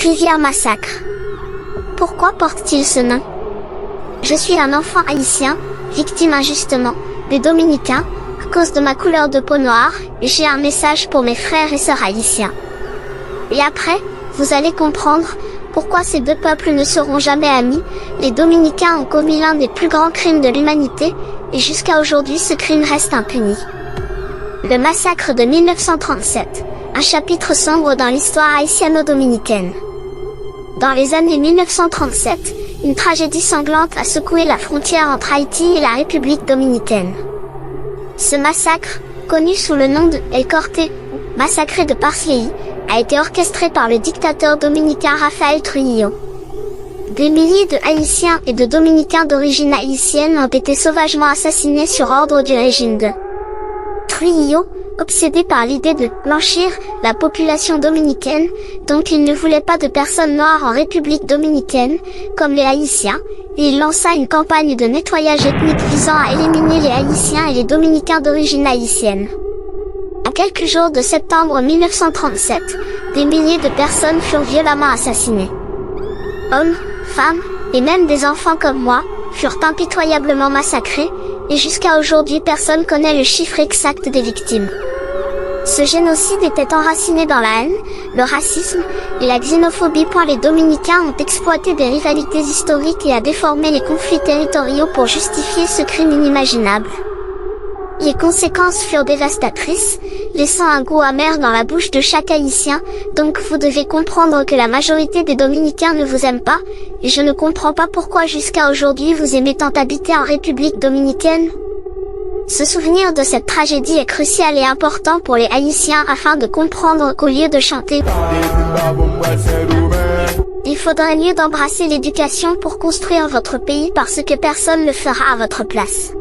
Rivière Massacre. Pourquoi porte-t-il ce nom? Je suis un enfant haïtien, victime injustement, des Dominicains, à cause de ma couleur de peau noire, et j'ai un message pour mes frères et sœurs haïtiens. Et après, vous allez comprendre pourquoi ces deux peuples ne seront jamais amis. Les Dominicains ont commis l'un des plus grands crimes de l'humanité, et jusqu'à aujourd'hui ce crime reste impuni. Le massacre de 1937, un chapitre sombre dans l'histoire haïtiano-dominicaine. Dans les années 1937, une tragédie sanglante a secoué la frontière entre Haïti et la République dominicaine. Ce massacre, connu sous le nom de El Corte, massacré de Parclay, a été orchestré par le dictateur dominicain Rafael Trujillo. Des milliers de Haïtiens et de Dominicains d'origine haïtienne ont été sauvagement assassinés sur ordre du régime de Trujillo, obsédé par l'idée de blanchir la population dominicaine, donc il ne voulait pas de personnes noires en République dominicaine, comme les Haïtiens, et il lança une campagne de nettoyage ethnique visant à éliminer les Haïtiens et les Dominicains d'origine haïtienne. À quelques jours de septembre 1937, des milliers de personnes furent violemment assassinées. Hommes, femmes, et même des enfants comme moi, furent impitoyablement massacrés, et jusqu'à aujourd'hui personne connaît le chiffre exact des victimes. Ce génocide était enraciné dans la haine, le racisme et la xénophobie. Les Dominicains ont exploité des rivalités historiques et a déformé les conflits territoriaux pour justifier ce crime inimaginable. Les conséquences furent dévastatrices, laissant un goût amer dans la bouche de chaque Haïtien, donc vous devez comprendre que la majorité des Dominicains ne vous aiment pas, et je ne comprends pas pourquoi jusqu'à aujourd'hui vous aimez tant habiter en République dominicaine. Se souvenir de cette tragédie est crucial et important pour les Haïtiens afin de comprendre qu'au lieu de chanter, il faudrait mieux d'embrasser l'éducation pour construire votre pays parce que personne ne le fera à votre place.